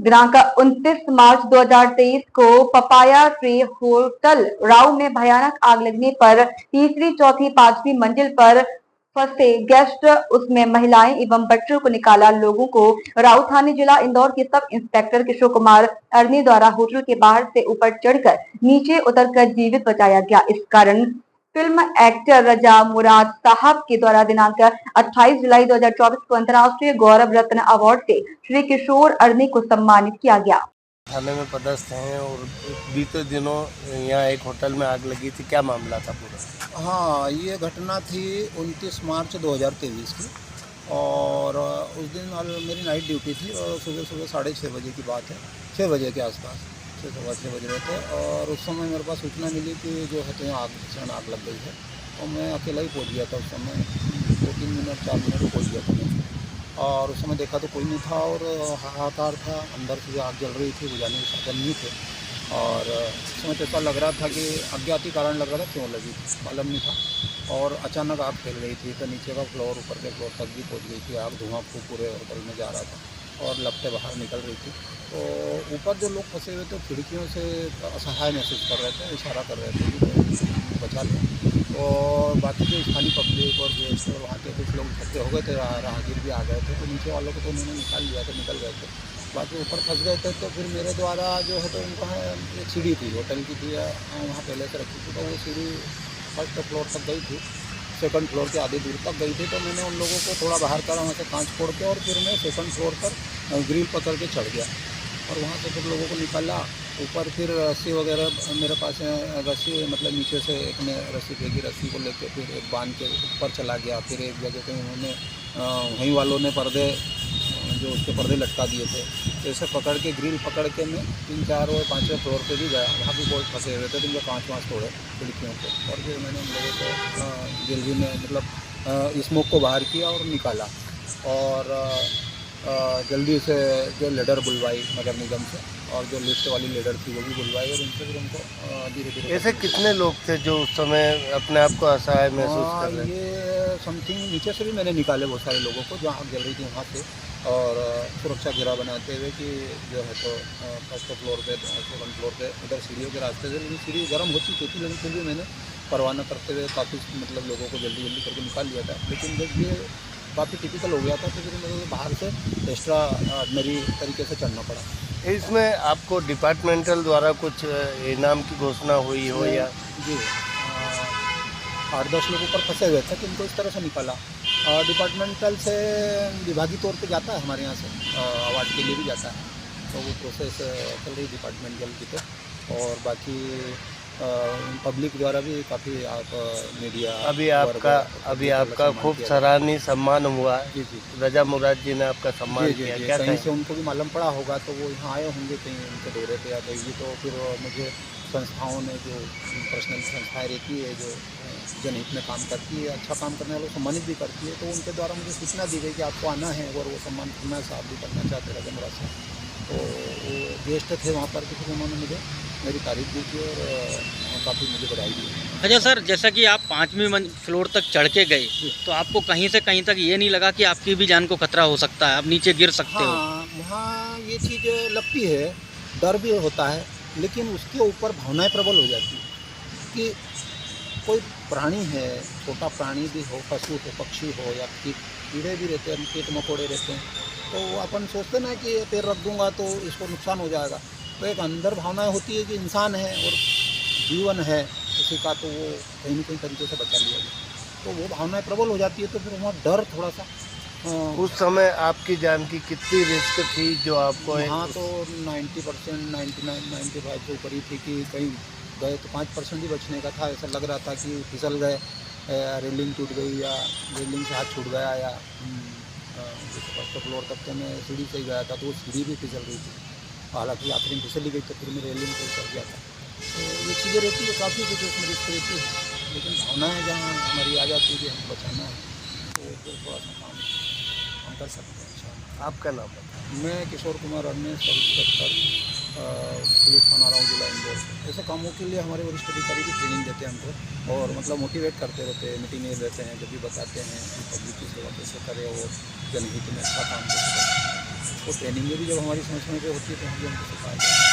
दिनांक 29 मार्च 2023 को papaya tree hotel Rao में भयानक आग लगने पर तीसरी, चौथी, पांचवी मंजिल पर फंसे गेस्ट, उसमें महिलाएं एवं बच्चों को निकाला। लोगों को राव थाने जिला इंदौर के सब इंस्पेक्टर किशोर कुमार अरनी द्वारा होटल के बाहर से ऊपर चढ़कर नीचे उतरकर जीवित बचाया गया। इस कारण फिल्म एक्टर रजा मुराद साहब के द्वारा दिनांक 28 जुलाई 2024 को अंतर्राष्ट्रीय गौरव रत्न अवार्ड से श्री किशोर अरनी को सम्मानित किया गया। थाने में पदस्थ हैं और बीते दिनों यहाँ एक होटल में आग लगी थी, क्या मामला था पूरा? हाँ, ये घटना थी 29 मार्च 2023 की और उस दिन मेरी नाइट ड्यूटी थी और सुबह 6:30 बजे की बात है, 6 बजे के आसपास, 6 बज रहे थे और उस समय मेरे पास सूचना मिली कि जो है तो यहाँ भीषण आग लग गई है और मैं अकेला ही पहुँच गया था। उस समय 2-3 मिनट 4 मिनट पहुँच गया था मैं और उस समय देखा तो कोई नहीं था और हाहाकार था, अंदर से आग जल रही थी, बुझाने के साधन नहीं थे और उस समय तो ऐसा लग रहा था कि अज्ञात कारण लग रहा था, क्यों लगी मालूम नहीं था और अचानक आग फैल गई थी तो नीचे का फ्लोर ऊपर के फ्लोर तक भी पहुँच गई थी आग, धुआं खूब पूरे होटल में जा रहा था और लपटें बाहर निकल रही थी। तो ऊपर जो लोग फंसे हुए थे खिड़कियों से असहाय महसूस कर रहे थे, इशारा कर रहे थे कि बचा लें और बाकी जो स्थानीय पब्लिक और गेस्ट और वहाँ के कुछ लोग इकट्ठे हो गए थे, राहगीर भी आ गए थे तो नीचे वालों को तो उन्होंने निकाल लिया था, निकल गए थे। बाकी ऊपर फंस गए थे तो फिर मेरे द्वारा जो है तो उनका है एक सीढ़ी थी होटल की थी, वहाँ पहले से रखी थी तो वो सीढ़ी फर्स्ट फ्लोर तक गई थी, सेकंड फ्लोर के आधे दूर तक गई थी तो मैंने उन लोगों को थोड़ा बाहर करा वहाँ से कांच फोड़ के और फिर मैं सेकंड फ्लोर पर ग्रिल पकड़ के चढ़ गया और वहाँ से फिर लोगों को निकाला ऊपर। फिर रस्सी वगैरह मेरे पास है, रस्सी मतलब नीचे से एक ने रस्सी फेंकी, रस्सी को लेके फिर एक बांध के ऊपर चला गया। फिर एक जगह पे उन्होंने वहीं वालों ने पर्दे जो उसके पर्दे लटका दिए थे तो ऐसे पकड़ के ग्रिल पकड़ के मैं 3, 4 और 5वें फ्लोर पे भी गया, वहाँ भी बहुत फंसे हुए थे तो उनके 5 तोड़े खिड़कियों को और फिर मैंने उन लोगों को जल्दी में मतलब स्मोक को बाहर किया और निकाला और जल्दी से जो लीडर बुलवाई नगर निगम से और जो लिफ्ट वाली लीडर थी वो भी बुलवाई और उनसे फिर उनको धीरे धीरे। ऐसे कितने लोग थे जो उस समय अपने आप को असहाय महसूस कर रहे थे? ये समथिंग नीचे से भी मैंने निकाले बहुत सारे लोगों को जहाँ आग जल रही थी वहाँ से और सुरक्षा घेरा बनाते हुए कि जो है तो फर्स्ट फ्लोर पे सेकंड फ्लोर पे उधर सीढ़ियों के रास्ते से, लेकिन सीढ़ी गर्म हो चुकी थी लेकिन फिर भी मैंने परवाना करते हुए काफ़ी मतलब लोगों को जल्दी जल्दी करके निकाल लिया था। लेकिन जब ये काफ़ी टिपिकल हो गया था तो फिर मेरे को बाहर से एक्स्ट्रा ऑर्डिनरी तरीके से चलना पड़ा। इसमें आपको डिपार्टमेंटल द्वारा कुछ इनाम की घोषणा हुई हो या? जी 8-10 लोग ऊपर फंसे हुए थे तो इनको इस तरह से निकाला। डिपार्टमेंटल से विभागीय तौर पे जाता है हमारे यहाँ से अवार्ड के लिए भी जाता है तो वो प्रोसेस चल रही डिपार्टमेंटल की तो और बाकी पब्लिक द्वारा भी काफ़ी आप मीडिया अभी आपका खूब सराहनीय सम्मान हुआ। जी जी रजा मुराद जी ने आपका सम्मान किया, क्या कहीं से उनको भी मालूम पड़ा होगा तो वो यहाँ आए होंगे कहीं उनके दौरे पे या कहीं तो फिर मुझे संस्थाओं ने जो पर्सनल संस्थाएं रहती है जो जनहित में काम करती है, अच्छा काम करने वालों को सम्मानित भी करती है तो उनके द्वारा मुझे सूचना दी गई कि आपको आना है और वो सम्मान करना साहब भी करना चाहते रजा मुराद साहब। तो वो गेस्ट थे वहाँ पर तो फिर उन्होंने मुझे मेरी तारीफ भी की और काफ़ी मुझे बधाई दी। अच्छा सर, जैसा कि आप 5वीं फ्लोर तक चढ़ के गए तो आपको कहीं से कहीं तक ये नहीं लगा कि आपकी भी जान को खतरा हो सकता है, आप नीचे गिर सकते हो? हाँ, वहाँ ये चीज़ लगती है, डर भी होता है लेकिन उसके ऊपर भावनाएं प्रबल हो जाती है कि कोई प्राणी है, छोटा प्राणी भी हो, पशु हो, पक्षी हो या कीड़े भी रहते हैं, कीट मकोड़े रहते हैं तो अपन सोचते ना कि पैर रख दूंगा तो इसको नुकसान हो जाएगा तो एक अंदर भावना होती है कि इंसान है और जीवन है किसी का तो वो कहीं न कहीं तरीके से बचा लिया जाए तो वो भावनाएं प्रबल हो जाती है तो फिर वहाँ डर थोड़ा सा। उस समय आपकी जान की कितनी रिस्क थी जो आपको? हाँ तो 90%, 99, 95 से ऊपर ही थी कि कहीं गए तो 5% ही बचने का था। ऐसा लग रहा था कि फिसल गए, रेलिंग टूट गई या रेलिंग से हाथ छूट गया या जैसे फर्स्ट फ्लोर तक तो मैं सीढ़ी से ही गया था तो वो सीढ़ी भी फिसल रही थी, हालांकि आखिरी में फिसली गई तो फिर मैं रेलिंग पर चढ़ गया था। तो ये चीज़ें रहती है काफ़ी कुछ उसमें रिस्क रहती है लेकिन भावनाएँ जहाँ हमारी आ जाती है कि हमको बचाना है तो फिर थोड़ा सा काम हम कर सकते हैं। आपका नाम बताएं। मैं किशोर कुमार अन्य सब इंस्पेक्टर पुलिस थाना राव जिला इंदौर। ऐसे कामों के लिए हमारे वरिष्ठ अधिकारी भी ट्रेनिंग देते हैं हमको और मतलब मोटिवेट करते रहते हैं, मीटिंग देते हैं, जब भी बताते हैं कि पब्लिक की सेवा कैसे करें और जनहित में अच्छा काम कैसे करें। वो ट्रेनिंग भी जब हमारी समझ में होती है तो हम भी उनको सिखाया जाए।